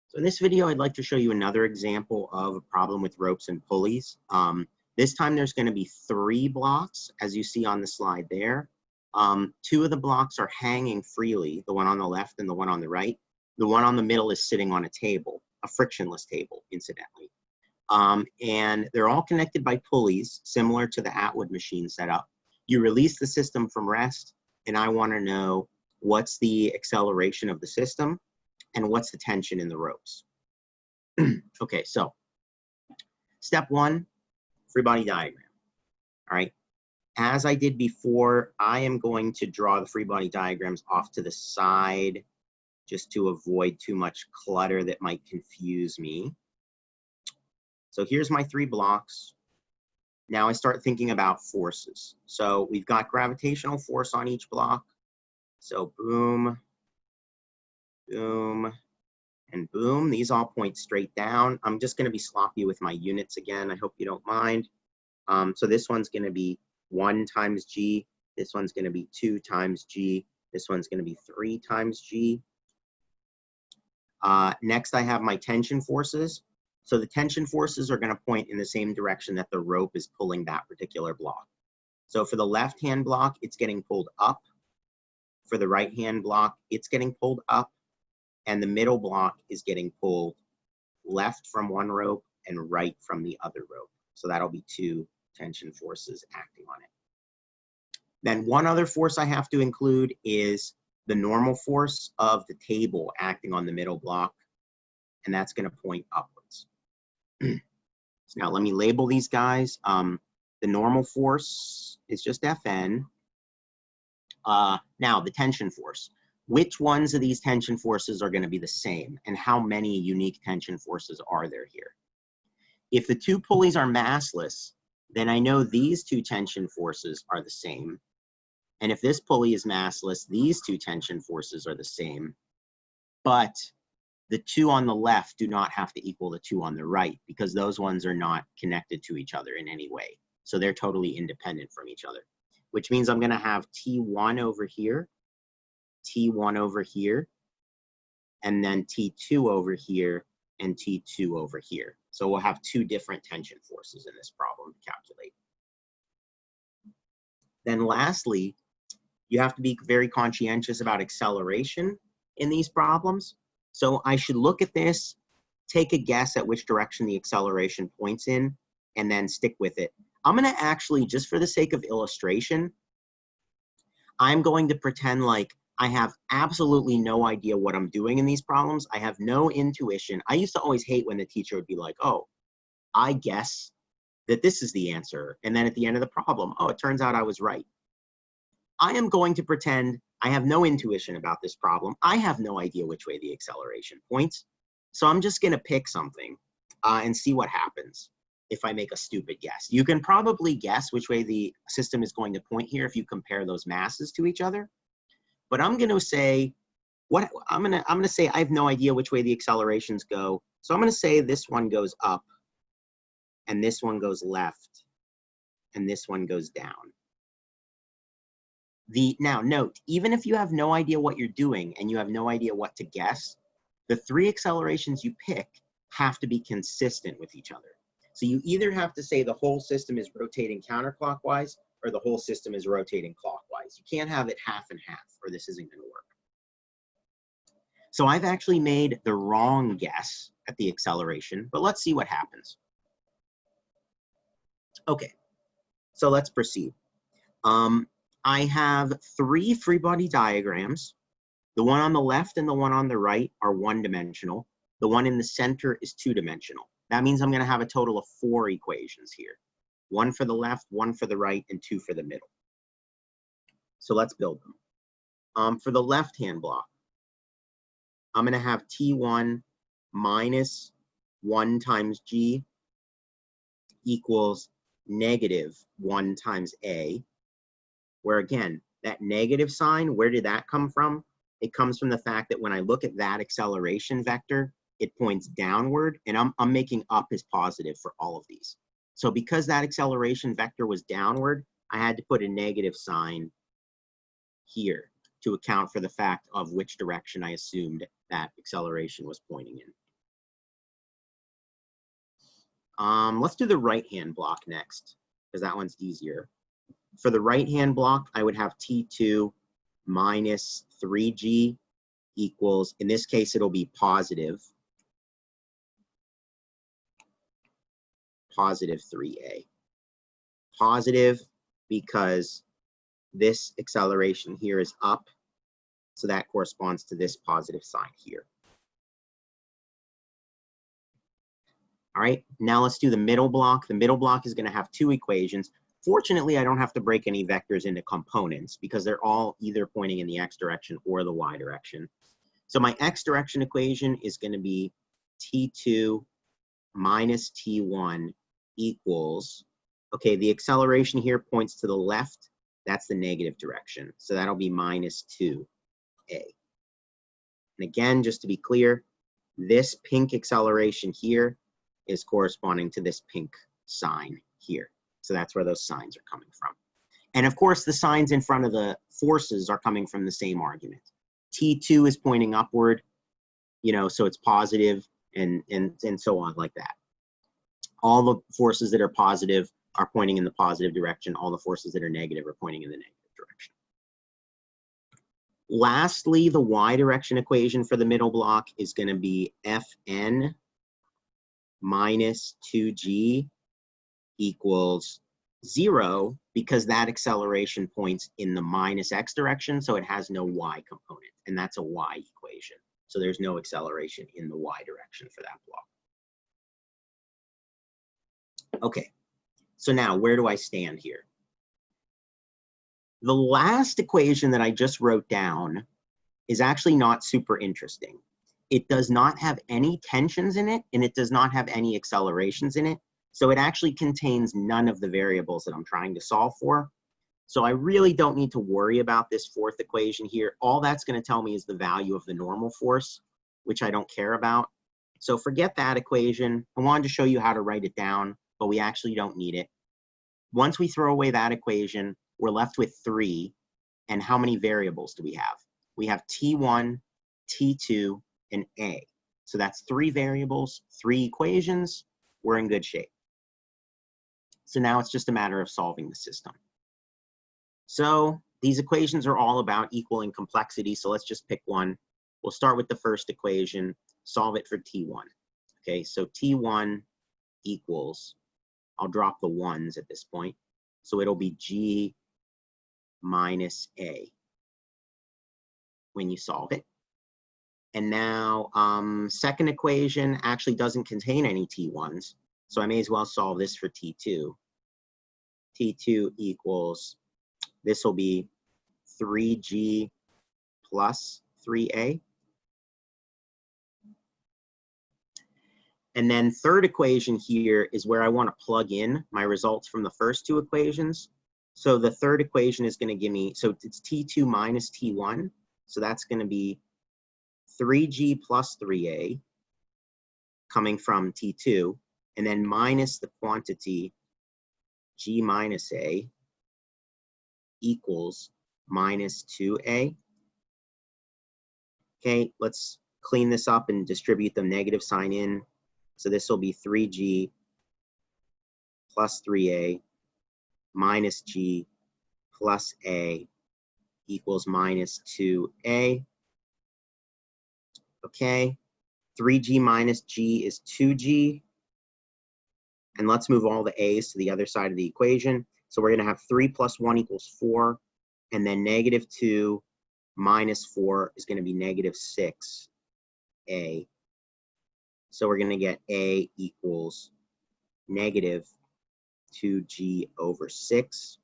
So in this video, I'd like to show you another example of a problem with ropes and pulleys. This time there's going to be 3 blocks, as you see on the slide there. 2 of the blocks are hanging freely, the one on the left and the one on the right. The one on the middle is sitting on a table, a frictionless table, incidentally. And they're all connected by pulleys, similar to the Atwood machine setup. You release the system from rest, and I want to know what's the acceleration of the system and what's the tension in the ropes. Okay, so step 1, free body diagram. All right, as I did before, I am going to draw the free body diagrams off to the side just to avoid too much clutter that might confuse me. So here's my 3 blocks. Now I start thinking about forces. So we've got gravitational force on each block. So boom, boom, and boom. These all point straight down. I'm just going to be sloppy with my units again. I hope you don't mind. So this one's going to be 1 times G. This one's going to be 2 times G. This one's going to be 3 times G. Next, I have my tension forces. So the tension forces are going to point in the same direction that the rope is pulling that particular block. So for the left-hand block, it's getting pulled up. For the right-hand block, it's getting pulled up. And the middle block is getting pulled left from one rope and right from the other rope. So that'll be 2 tension forces acting on it. Then one other force I have to include is the normal force of the table acting on the middle block, and that's going to point upwards. So now let me label these guys. The normal force is just Fn. Now the tension force. Which ones of these tension forces are going to be the same, and how many unique tension forces are there here? If the 2 pulleys are massless, then I know these 2 tension forces are the same. And if this pulley is massless, these 2 tension forces are the same. But the 2 on the left do not have to equal the 2 on the right, because those ones are not connected to each other in any way. So they're totally independent from each other, which means I'm going to have T1 over here, T1 over here, and then T2 over here, and T2 over here. So we'll have 2 different tension forces in this problem to calculate. Then lastly, you have to be very conscientious about acceleration in these problems. So I should look at this, take a guess at which direction the acceleration points in, and then stick with it. I'm going to actually, just for the sake of illustration, I'm going to pretend like I have absolutely no idea what I'm doing in these problems. I have no intuition. I used to always hate when the teacher would be like, oh, I guess that this is the answer. And then at the end of the problem, oh, it turns out I was right. I am going to pretend I have no intuition about this problem. I have no idea which way the acceleration points. So I'm just going to pick something and see what happens if I make a stupid guess. You can probably guess which way the system is going to point here if you compare those masses to each other. But I'm going to say, I'm going to say I have no idea which way the accelerations go. So I'm going to say this one goes up, and this one goes left, and this one goes down. Now note, even if you have no idea what you're doing and you have no idea what to guess, the 3 accelerations you pick have to be consistent with each other. So you either have to say the whole system is rotating counterclockwise or the whole system is rotating clockwise. You can't have it half and half, or this isn't going to work. So I've actually made the wrong guess at the acceleration, but let's see what happens. Okay, so let's proceed. I have 3 free body diagrams. The one on the left and the one on the right are 1-dimensional. The one in the center is 2-dimensional. That means I'm going to have a total of 4 equations here. 1 for the left, 1 for the right, and 2 for the middle. So let's build them. For the left-hand block, I'm going to have T1 minus 1 times G equals negative 1 times A, where again, that negative sign, where did that come from? It comes from the fact that when I look at that acceleration vector, it points downward, and I'm making up as positive for all of these. So because that acceleration vector was downward, I had to put a negative sign here to account for the fact of which direction I assumed that acceleration was pointing in. Let's do the right-hand block next, because that one's easier. For the right-hand block, I would have T2 minus 3G equals, in this case, it'll be positive 3A. Positive because this acceleration here is up, so that corresponds to this positive sign here. All right, now let's do the middle block. The middle block is going to have two equations. Fortunately, I don't have to break any vectors into components because they're all either pointing in the x direction or the y direction. So my x direction equation is going to be T2 minus T1 equals, okay, the acceleration here points to the left. That's the negative direction. So that'll be minus 2a. And again, just to be clear, this pink acceleration here is corresponding to this pink sign here. So that's where those signs are coming from. And of course, the signs in front of the forces are coming from the same argument. T2 is pointing upward, you know, so it's positive and so on like that. All the forces that are positive are pointing in the positive direction. All the forces that are negative are pointing in the negative direction. Lastly, the y direction equation for the middle block is going to be Fn minus 2g equals 0 because that acceleration points in the minus x direction, so it has no y component, and that's a y equation. So there's no acceleration in the y direction for that block. Okay, so now where do I stand here? The last equation that I just wrote down is actually not super interesting. It does not have any tensions in it, and it does not have any accelerations in it. So it actually contains none of the variables that I'm trying to solve for. So I really don't need to worry about this fourth equation here. All that's going to tell me is the value of the normal force, which I don't care about. So forget that equation. I wanted to show you how to write it down, but we actually don't need it. Once we throw away that equation, we're left with 3. And how many variables do we have? We have T1, T2, and A. So that's 3 variables, 3 equations. We're in good shape. So now it's just a matter of solving the system. So these equations are all about equaling complexity. So let's just pick one. We'll start with the first equation, solve it for T1. Okay, so T1 equals, I'll drop the ones at this point. So it'll be G minus A when you solve it. And now second equation actually doesn't contain any T1s. So I may as well solve this for T2. T2 equals, this will be 3G plus 3A. And then third equation here is where I want to plug in my results from the first 2 equations. So the third equation is going to give me, so it's T2 minus T1. So that's going to be 3G plus 3A coming from T2, and then minus the quantity G minus A equals minus 2A. Okay, let's clean this up and distribute the negative sign in. So this will be 3G plus 3A minus G plus A equals minus 2A. Okay, 3G minus G is 2G. And let's move all the A's to the other side of the equation. So we're going to have 3 plus 1 equals 4. And then negative 2 minus 4 is going to be negative 6A. So we're going to get A equals negative 2G over 6,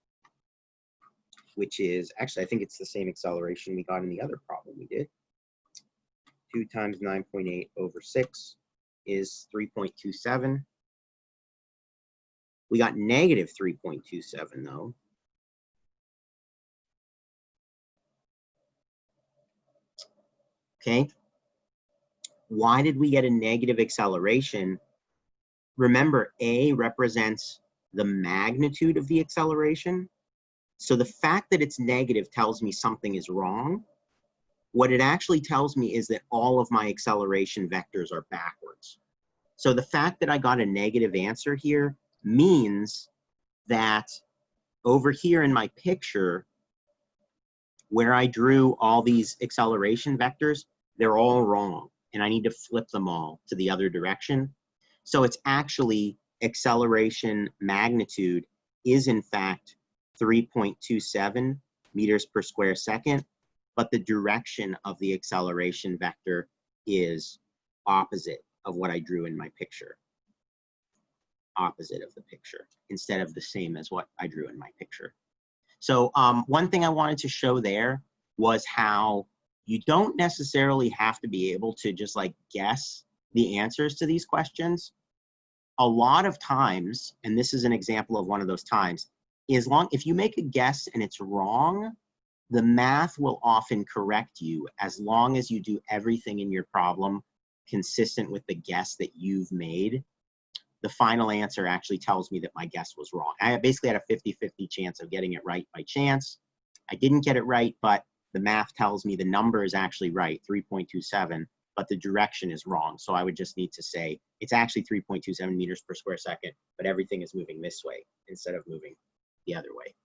which is, actually, I think it's the same acceleration we got in the other problem we did. 2 times 9.8 over 6 is 3.27. We got negative 3.27 though. Okay. Why did we get a negative acceleration? Remember, A represents the magnitude of the acceleration. So the fact that it's negative tells me something is wrong. What it actually tells me is that all of my acceleration vectors are backwards. So the fact that I got a negative answer here means that over here in my picture, where I drew all these acceleration vectors, they're all wrong, and I need to flip them all to the other direction. So it's actually acceleration magnitude is in fact 3.27 meters per square second, but the direction of the acceleration vector is opposite of what I drew in my picture. Opposite of the picture, instead of the same as what I drew in my picture. So one thing I wanted to show there was how you don't necessarily have to be able to just like guess the answers to these questions. A lot of times, and this is an example of one of those times, if you make a guess and it's wrong, the math will often correct you as long as you do everything in your problem consistent with the guess that you've made. The final answer actually tells me that my guess was wrong. I basically had a 50-50 chance of getting it right by chance. I didn't get it right, but the math tells me the number is actually right, 3.27, but the direction is wrong. So I would just need to say it's actually 3.27 meters per square second, but everything is moving this way instead of moving the other way.